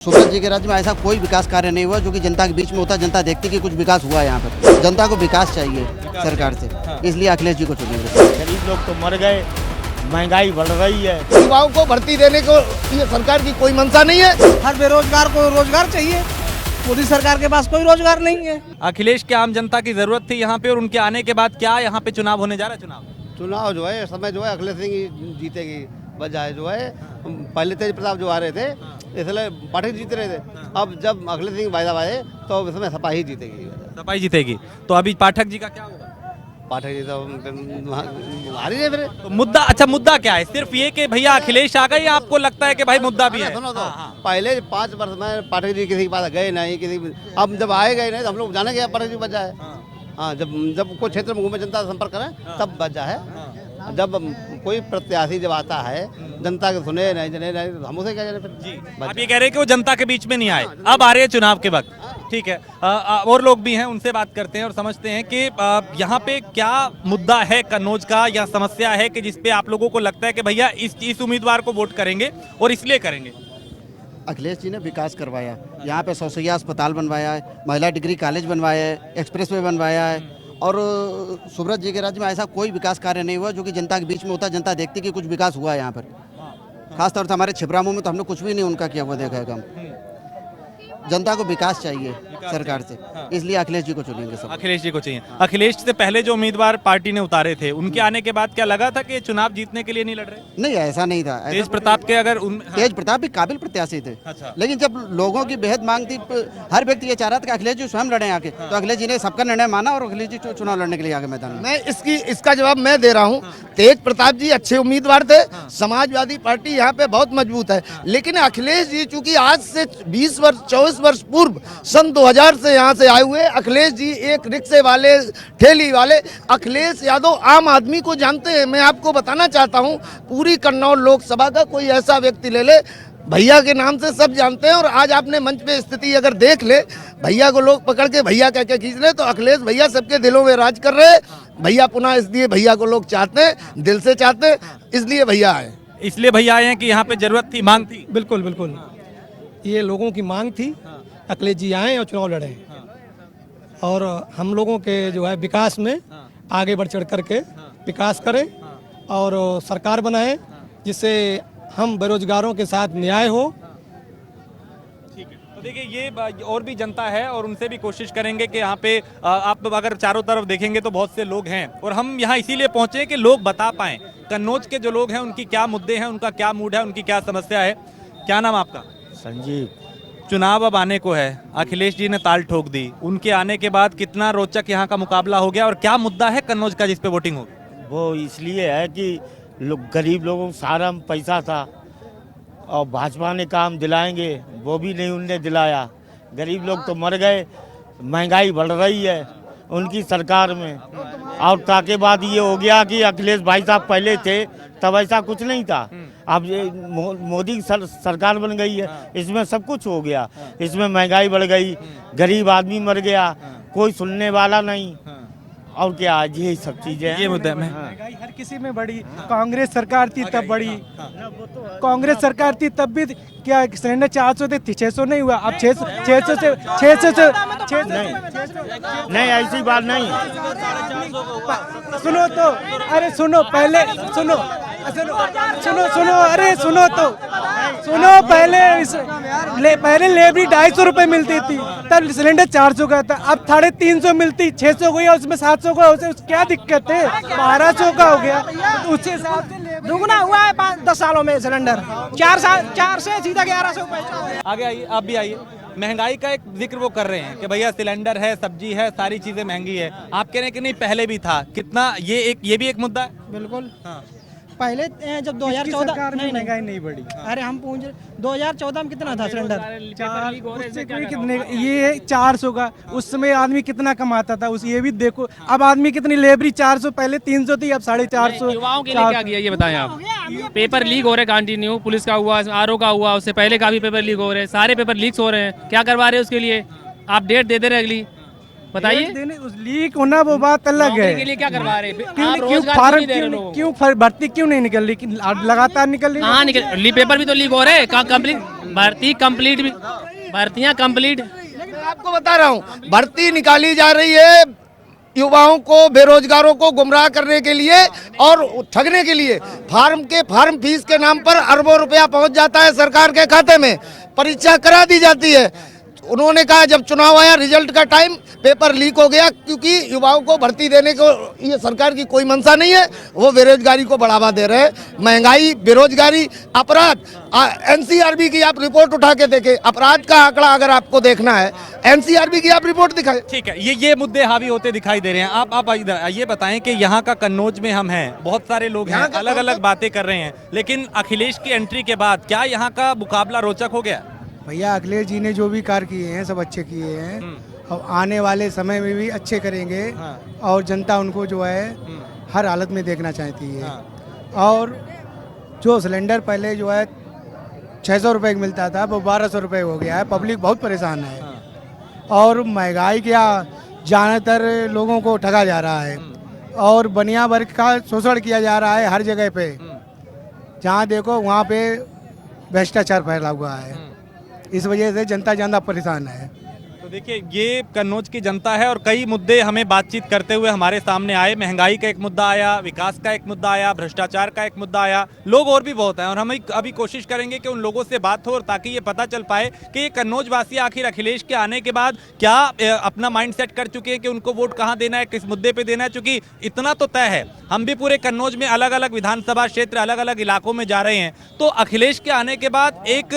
सुब्रत जी के राज्य में ऐसा कोई विकास कार्य नहीं हुआ जो कि जनता के बीच में होता। जनता देखती कि कुछ विकास हुआ है यहाँ पर। जनता को विकास चाहिए सरकार से, इसलिए अखिलेश जी को चुनेंगे। गरीब लोग तो मर गए, महंगाई बढ़ रही है, युवाओं को भर्ती देने को ये सरकार की कोई मंशा नहीं है। हर बेरोजगार को रोजगार चाहिए, मोदी सरकार के पास कोई रोजगार नहीं है। अखिलेश के आम जनता की जरूरत थी यहाँ पे, और उनके आने के बाद क्या यहाँ पे चुनाव होने जा रहा है? चुनाव जो है समय जो है अखिलेश सिंह ही जीतेगी। बजाय जो है पहले तेज प्रताप जो आ रहे थे, इसलिए पाठक जीत रहे थे। अब जब अखिलेश सिंह वायदा आए तो इसमें सपा ही जीतेगी। सपा ही जीतेगी। तो अभी पाठक जी का क्या होगा? पाठक जी तो हारी है फिर। तो मुद्दा क्या है? सिर्फ ये कि भैया अखिलेश आ गए, या आपको लगता है कि भाई मुद्दा भी है? सुनो तो, पहले 5 वर्ष में पाठक जी किसी के पास गए नहीं, अब जब आए गए नहीं तो हम लोग जाने के पाठक जी बच जाए। हाँ, जब कोई क्षेत्र में घूमे जनता से संपर्क करें तब बच जाए। जब कोई प्रत्याशी जब आता है जनता के सुने नहीं तो हम उसे क्या जाने फिर। आप ये कह रहे हैं कि वो जनता के बीच में नहीं आए, अब आ रहे हैं चुनाव के वक्त। ठीक है, और लोग भी हैं, उनसे बात करते हैं और समझते हैं कि यहाँ पे क्या मुद्दा है कन्नौज का, या समस्या है कि जिसपे आप लोगों को लगता है कि भैया इस उम्मीदवार को वोट करेंगे और इसलिए करेंगे। अखिलेश जी ने विकास करवाया, यहाँ पे सौसैया अस्पताल बनवाया है, महिला डिग्री कॉलेज बनवाया है, एक्सप्रेस वे बनवाया है। और सुब्रत जी के राज्य में ऐसा कोई विकास कार्य नहीं हुआ जो कि जनता के बीच में होता। जनता देखती कि कुछ विकास हुआ है यहाँ पर। खासतौर से हमारे छिबरामऊ में तो हमने कुछ भी नहीं उनका किया हुआ देखा है काम। जनता को विकास चाहिए सरकार से, इसलिए अखिलेश जी को चुनेंगे सब। अखिलेश जी को चाहिए। अखिलेश से पहले जो उम्मीदवार पार्टी ने उतारे थे, उनके आने के बाद क्या लगा था कि चुनाव जीतने के लिए नहीं लड़ रहे? नहीं, ऐसा नहीं था। तेज प्रताप के अगर तेज प्रताप भी काबिल प्रत्याशी थे। अच्छा। लेकिन जब लोगों की बेहद मांग थी, हर व्यक्ति ये चाह रहा था कि अखिलेश जी स्वयं लड़े आके। तो अखिलेश जी ने सबका निर्णय माना और अखिलेश जी चुनाव लड़ने के लिए आगे मैदान में। मैं इसका जवाब मैं दे रहा हूँ। तेज प्रताप जी अच्छे उम्मीदवार थे, समाजवादी पार्टी यहाँ पे बहुत मजबूत है। लेकिन अखिलेश जी चूंकि आज से 20 वर्ष 24 वर्ष पूर्व सन 2000 से यहाँ से आए हुए अखिलेश जी एक रिक्शे वाले, ठेली वाले। अखिलेश यादव आम आदमी को जानते हैं। मैं आपको बताना चाहता हूँ, पूरी कन्नौज लोकसभा का कोई ऐसा व्यक्ति ले ले, भैया के नाम से सब जानते हैं। और आज आपने मंच पे स्थिति अगर देख ले, भैया को लोग पकड़ के भैया कह के खींच रहे, तो अखिलेश भैया सबके दिलों में राज कर रहे। भैया पुनः इसलिए भैया को लोग चाहते हैं, दिल से चाहते हैं, इसलिए भैया आए। इसलिए भैया आए हैं कि यहाँ पे जरूरत थी, मांग थी। बिल्कुल बिल्कुल, ये लोगों की मांग थी। अखिलेश जी आए और चुनाव लड़े, और हम लोगों के जो है विकास में आगे बढ़ चढ़ करके विकास करें और सरकार बनाएं, जिससे हम बेरोजगारों के साथ न्याय हो। ठीक है, तो देखिए ये और भी जनता है, और उनसे भी कोशिश करेंगे कि यहाँ पे आप अगर चारों तरफ देखेंगे तो बहुत से लोग हैं, और हम यहाँ इसीलिए पहुंचे कि लोग बता पाएं कन्नौज के जो लोग हैं उनकी क्या मुद्दे हैं, उनका क्या मूड है, उनकी क्या समस्या है। क्या नाम आपका? संजीव। चुनाव अब आने को है, अखिलेश जी ने ताल ठोक दी, उनके आने के बाद कितना रोचक यहाँ का मुकाबला हो गया, और क्या मुद्दा है कन्नौज का जिस पे वोटिंग होगी? वो इसलिए है कि गरीब लोगों को सारा पैसा था, और भाजपा ने काम दिलाएंगे, वो भी नहीं उनने दिलाया। गरीब लोग तो मर गए, महंगाई बढ़ रही है उनकी सरकार में। और ताके बाद ये हो गया कि अखिलेश भाई साहब पहले थे तब ऐसा कुछ नहीं था। अब ये मोदी की सरकार बन गई है, इसमें सब कुछ हो गया। इसमें महंगाई बढ़ गई, गरीब आदमी मर गया, कोई सुनने वाला नहीं, और क्या आज यही सब चीजें ये मुद्दा में महंगाई हर किसी में बढ़ी। कांग्रेस सरकार थी तब बढ़ी, कांग्रेस सरकार थी तब भी क्या सिलेंडर 400 थे, 600 नहीं हुआ। अब 600 से नहीं, ऐसी बात नहीं। सुनो तो, अरे सुनो पहले, सुनो अरे सुनो तो, सुनो पहले लेबरी 250 रुपए मिलती थी, तब सिलेंडर 400 का था। अब 350 मिलती, 600 गई, उसमें 700 का, उसे क्या दिक्कत है? 1200 का हो गया, तो उससे हिसाब से दुगना हुआ है 5-10 सालों में सिलेंडर। 4 से सीधा 1100 पैसा। आगे आइए, आप भी आइए। महंगाई का एक जिक्र वो कर रहे हैं कि भैया सिलेंडर है, सब्जी है, सारी चीजें महंगी है। आप कह रहे हैं कि नहीं पहले भी था, कितना ये भी एक मुद्दा है। बिल्कुल, पहले जब 2014 में महंगाई नहीं बढ़ी। अरे हम पूछ 2014 में कितना था सिलेंडर? ये 400 का, उस समय आदमी कितना कमाता था उस, ये भी देखो। अब आदमी कितनी लेबरी 400, पहले 300 थी, अब 450। युवाओं के लिए क्या किया ये बताएं आप? पेपर लीक हो रहे कंटिन्यू, पुलिस का हुआ, आरओ का हुआ, उससे पहले का भी पेपर लीक हो रहे हैं, सारे पेपर लीक्स हो रहे हैं। क्या करवा रहे हैं उसके लिए? आप डेट दे दे रहे अगली, बताइए। लीक होना वो बात अलग है। नौकरी के लिए क्या करवा रहे हैं? क्यों आप क्यों रोजगार फार्म नहीं दे रहे क्यों लोगों को। क्यों भर्ती क्यों नहीं निकल रही? लगातार निकल रही है। कहाँ निकल पेपर भी तो लीक हो रहे हैं। कहाँ कंप्लीट भर्तियां कंप्लीट। मैं आपको बता रहा हूँ, भर्ती निकाली जा रही है युवाओं को, बेरोजगारों को गुमराह करने के लिए और ठगने के लिए। फार्म फीस के नाम पर अरबों रुपया पहुंच जाता है सरकार के खाते में, परीक्षा करा दी जाती है। उन्होंने कहा जब चुनाव आया, रिजल्ट का टाइम, पेपर लीक हो गया, क्योंकि युवाओं को भर्ती देने को ये सरकार की कोई मंशा नहीं है। वो बेरोजगारी को बढ़ावा दे रहे हैं। महंगाई, बेरोजगारी, अपराध, एनसीआरबी की आप रिपोर्ट उठा के देखें, अपराध का आंकड़ा अगर आपको देखना है, एनसीआरबी की आप रिपोर्ट दिखाएं। ठीक है, ये मुद्दे हावी होते दिखाई दे रहे हैं। आप ये बताएं कि यहाँ का कन्नौज में हम हैं, बहुत सारे लोग हैं, अलग अलग बातें कर रहे हैं, लेकिन अखिलेश की एंट्री के बाद क्या यहाँ का मुकाबला रोचक हो गया? भैया अखिलेश जी ने जो भी कार्य किए हैं सब अच्छे किए हैं और आने वाले समय में भी अच्छे करेंगे। और जनता उनको जो है हर हालत में देखना चाहती है। और जो सिलेंडर पहले जो है 600 रुपये का मिलता था वो 1200 रुपये हो गया है। पब्लिक बहुत परेशान है और महंगाई क्या, ज़्यादातर लोगों को ठगा जा रहा है और बनिया वर्ग का शोषण किया जा रहा है हर जगह पे। जहाँ देखो वहाँ पे भ्रष्टाचार फैला हुआ है। इस वजह से जनता ज़्यादा परेशान है। तो देखिए, ये कन्नौज की जनता है और कई मुद्दे हमें बातचीत करते हुए हमारे सामने आए। महंगाई का एक मुद्दा आया, विकास का एक मुद्दा आया, भ्रष्टाचार का एक मुद्दा आया, लोग और भी बहुत हैं और हम अभी कोशिश करेंगे कि उन लोगों से बात हो और ताकि ये पता चल पाए कि ये कन्नौज वासी आखिर अखिलेश के आने के बाद क्या अपना माइंड सेट कर चुके हैं कि उनको वोट कहाँ देना है, किस मुद्दे पर देना है। चूंकि इतना तो तय है, हम भी पूरे कन्नौज में अलग अलग विधानसभा क्षेत्र, अलग अलग इलाकों में जा रहे हैं, तो अखिलेश के आने के बाद एक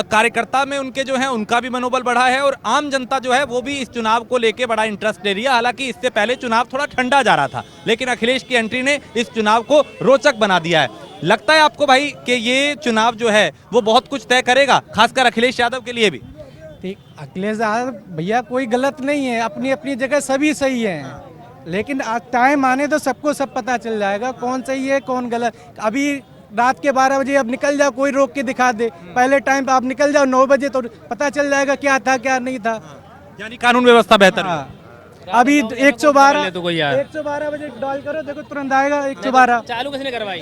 कार्यकर्ता में उनके जो है उनका भी मनोबल बढ़ा है और आम जनता जो है वो भी इस चुनाव को लेके बड़ा इंटरेस्ट ले रही है। हालांकि इससे पहले चुनाव थोड़ा ठंडा जा रहा था, लेकिन अखिलेश की एंट्री ने इस चुनाव को रोचक बना दिया है। लगता है आपको भाई कि ये चुनाव जो है वो बहुत कुछ तय करेगा, खासकर अखिलेश यादव के लिए भी? ठीक, अखिलेश यादव भैया कोई गलत नहीं है, अपनी अपनी जगह सभी सही हैं, लेकिन टाइम आने तो सबको सब पता चल जाएगा कौन सही है कौन गलत। अभी रात के 12 बजे अब निकल जाओ, कोई रोक के दिखा दे। पहले टाइम पे आप निकल जाओ 9 बजे तो पता चल जाएगा क्या था क्या नहीं था। यानी कानून व्यवस्था बेहतर है। अभी 112 तो कोई यार 112 बजे डायल करो, देखो तुरंत आएगा 112। चालू किसने करवाई?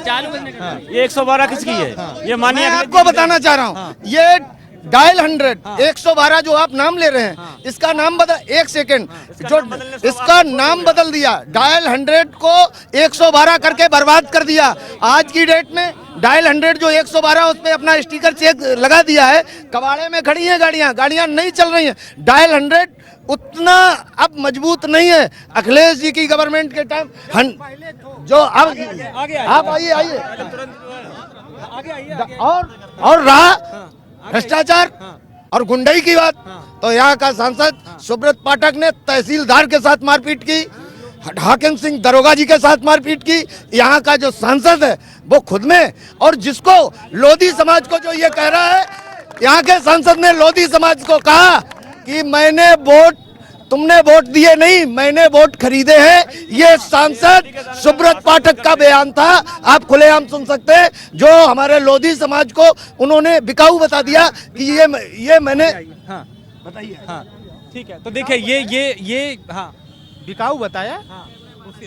चालू किसने करवाई? ये 112 किसकी है? ये मानिए मैं आपको बताना चाह रहा हूँ, ये डायल 100 112 जो आप नाम ले रहे हैं, इसका नाम बदल, एक सेकेंड, जो इसका नाम बदल दिया, डायल 100 को 112 करके बर्बाद कर दिया। आज की डेट में डायल 100 जो 112 उस पे अपना स्टिकर चेक लगा दिया है, कबाड़े में खड़ी हैं गाड़ियां नहीं चल रही हैं। डायल 100 उतना अब मजबूत नहीं है। अखिलेश जी की गवर्नमेंट के टाइम जो अब आप आइए और रहा भ्रष्टाचार और गुंडई की बात, तो यहाँ का सांसद सुब्रत पाठक ने तहसीलदार के साथ मारपीट की, हाकिम सिंह दरोगा जी के साथ मारपीट की। यहाँ का जो सांसद है वो खुद में, और जिसको लोधी समाज को जो ये कह रहा है, यहाँ के सांसद ने लोधी समाज को कहा कि तुमने वोट दिए नहीं, मैंने वोट खरीदे हैं। ये सांसद सुब्रत पाठक का बयान था, आप खुलेआम सुन सकते हैं, जो हमारे लोधी समाज को उन्होंने बिकाऊ बता दिया कि ये मैंने। हाँ बताइए। हाँ ठीक है, तो देखिए ये हाँ बिकाऊ बताया,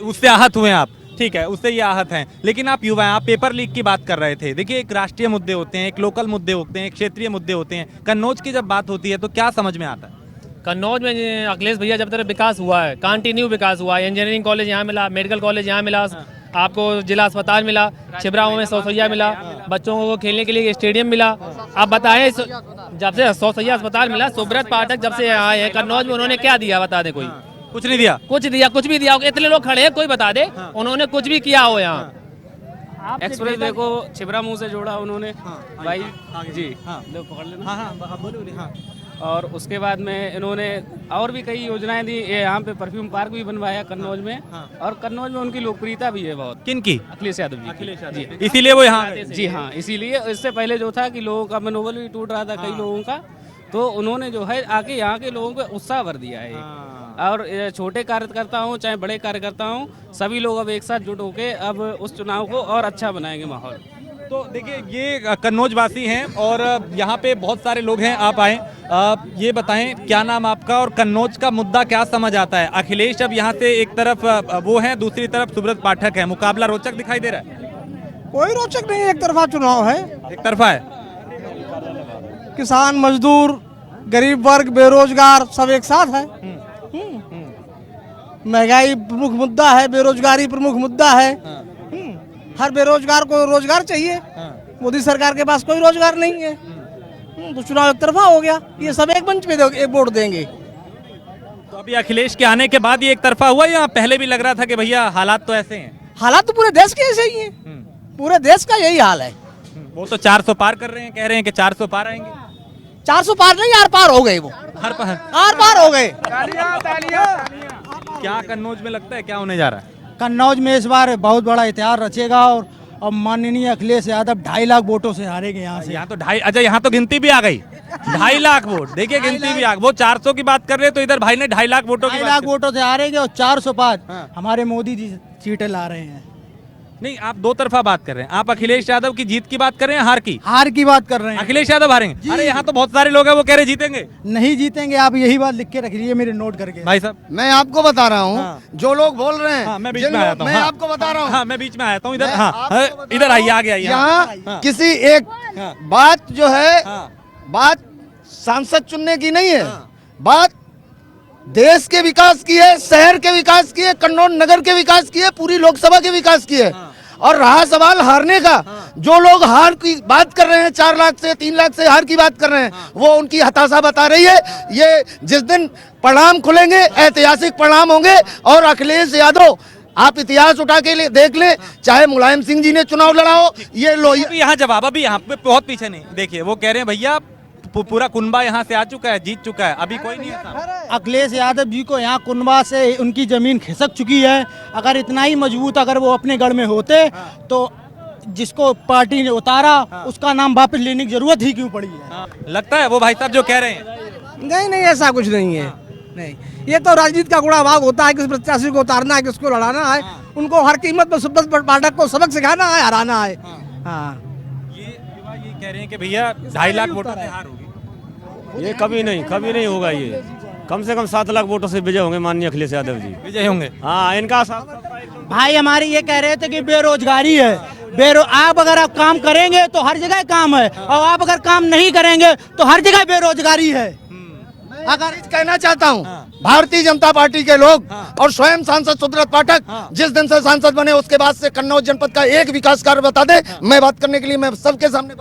उससे आहत हुए आप। ठीक है, उससे ये आहत हैं, लेकिन आप युवा हैं, आप पेपर लीक की बात कर रहे थे। देखिए, एक राष्ट्रीय मुद्दे होते हैं, एक लोकल मुद्दे होते हैं, एक क्षेत्रीय मुद्दे होते हैं। कन्नौज की जब बात होती है तो क्या समझ में आता है? कन्नौज में अखिलेश भैया जब तक विकास हुआ है, कंटिन्यू विकास हुआ है। इंजीनियरिंग कॉलेज यहाँ मिला, मेडिकल कॉलेज यहाँ मिला, आपको जिला अस्पताल मिला, छिबराओं में सौसैया मिला, बच्चों को खेलने के लिए स्टेडियम मिला। आप बताएं, जब से सौसैया अस्पताल मिला, सुब्रत पाठक जब से आए हैं कन्नौज में, उन्होंने क्या दिया बता दे? कोई कुछ नहीं दिया। कुछ भी दिया? इतने लोग खड़े हैं, कोई बता दे उन्होंने कुछ भी किया हो यहाँ? एक्सप्रेस वे को छिबरा मुंह से जोड़ा उन्होंने भाई जी। लो पकड़ लेना। और उसके बाद में इन्होंने और भी कई योजनाएं दी। यहाँ पे परफ्यूम पार्क भी बनवाया कन्नौज में, और कन्नौज में उनकी लोकप्रियता भी है बहुत। किनकी? अखिलेश यादव जी। इसीलिए वो यहाँ जी हाँ, इसीलिए। इससे पहले जो था कि लोगों का मनोबल भी टूट रहा था कई लोगों का, तो उन्होंने जो है आके यहाँ के लोगों को उत्साह भर दिया है। और छोटे कार्यकर्ता हूँ चाहे बड़े कार्यकर्ता हूँ, सभी लोग अब एक साथ जुट होके अब उस चुनाव को और अच्छा बनाएंगे माहौल। तो देखिए ये कन्नौज वासी हैं और यहाँ पे बहुत सारे लोग हैं। आप आए, ये बताएं क्या नाम आपका और कन्नौज का मुद्दा क्या समझ आता है? अखिलेश अब यहाँ से एक तरफ वो है, दूसरी तरफ सुब्रत पाठक है, मुकाबला रोचक दिखाई दे रहा है? कोई रोचक नहीं, एक तरफा चुनाव है, एक तरफा है। किसान, मजदूर, गरीब वर्ग, बेरोजगार सब एक साथ है। महंगाई प्रमुख मुद्दा है, बेरोजगारी प्रमुख मुद्दा है। हर बेरोजगार को रोजगार चाहिए। मोदी सरकार के पास कोई रोजगार नहीं है, तो चुनाव एक तरफा हो गया। ये सब एक मंच पे एक वोट देंगे। तो अभी अखिलेश के आने के बाद ये एक तरफा हुआ या पहले भी लग रहा था कि भैया हालात तो ऐसे हैं? हालात तो पूरे देश के ऐसे ही हैं, पूरे देश का यही हाल है। वो तो 400 पार कर रहे हैं, कह रहे हैं कि 400 पार आएंगे। 400 पार नहीं, आर पार हो गए, वो हर पार आर पार हो गए। क्या कन्नौज में लगता है क्या होने जा रहा है? कन्नौज में इस बार बहुत बड़ा इतिहास रचेगा और अब माननीय अखिलेश यादव 2.5 लाख वोटों से हारेंगे यहाँ से। यहाँ तो अच्छा यहाँ तो गिनती भी आ गई, 2.5 लाख वोट। देखिए गिनती भी आ गई। वो 400 की बात कर रहे हैं तो इधर भाई ने 2.5 लाख वोटों की 2.5 बात लाख कर- वोटों से हारेंगे और 400 पार हमारे मोदी जी सीटें ला रहे हैं। नहीं, आप दो तरफा बात कर रहे हैं। आप अखिलेश यादव की जीत की बात कर रहे हैं, हार की? हार की बात कर रहे हैं। अखिलेश यादव हारेंगे? अरे यहाँ तो बहुत सारे लोग हैं वो कह रहे जीतेंगे। नहीं जीतेंगे, आप यही बात लिख के रख लीजिए मेरे नोट करके। भाई साहब मैं आपको बता रहा हूँ, हाँ। जो लोग बोल रहे हैं, हाँ, मैं बीच जिन में लोग- आया था। मैं हाँ, आपको बता रहा हूँ, हाँ, मैं बीच में आया था इधर। मैं हाँ, आपको हाँ, बता इधर रहा आइए, हूँ, आ गया यहाँ हाँ। किसी एक हाँ। बात जो है, हाँ। बात सांसद चुनने की नहीं है, बात देश के विकास की है, शहर के विकास की है, कन्नौज नगर के विकास की है, पूरी लोकसभा के विकास की है। और रहा सवाल हारने का, जो लोग हार की बात कर रहे हैं, 4 लाख से 3 लाख से हार की बात कर रहे हैं, वो उनकी हताशा बता रही है। ये जिस दिन परिणाम खुलेंगे, ऐतिहासिक परिणाम होंगे। और अखिलेश यादव, आप इतिहास उठा के देख लें, चाहे मुलायम सिंह जी ने चुनाव लड़ा हो, ये लोहिया यहाँ जवाब अभी यहाँ पे बहुत पीछे नहीं। देखिए वो कह रहे हैं भैया पूरा कुनबा यहाँ से आ चुका है, जीत चुका है, अभी कोई नहीं है। अखिलेश यादव जी को यहाँ कुनबा से उनकी जमीन खिसक चुकी है। अगर इतना ही मजबूत अगर वो अपने गढ़ में होते तो जिसको पार्टी ने उतारा उसका नाम वापस लेने की जरूरत ही क्यों पड़ी है? लगता है वो भाई साहब जो कह रहे हैं? नहीं नहीं, ऐसा कुछ नहीं है। नहीं, ये तो राजनीति का गुणा भाग होता है, किस प्रत्याशी को उतारना है, किसको लड़ाना है। उनको हर कीमत पर सुब्रत पाठक को सबक सिखाना है, हराना है। हाँ, ये युवा ये कह रहे हैं कि भैया 2.5 लाख वोटों से हार होगी। ये कभी नहीं होगा। ये कम से कम 7 लाख वोटों से विजय होंगे माननीय अखिलेश यादव जी, विजय होंगे। हाँ, इनका भाई हमारे ये कह रहे थे कि बेरोजगारी है। आप अगर आप काम करेंगे तो हर जगह काम है, और आप अगर काम नहीं करेंगे तो हर जगह बेरोजगारी है। अगर कहना चाहता हूँ, भारतीय जनता पार्टी के लोग और स्वयं सांसद सुब्रत पाठक जिस दिन से सांसद बने उसके बाद से कन्नौज जनपद का एक विकास कार्य बता दे, मैं बात करने के लिए मैं सबके सामने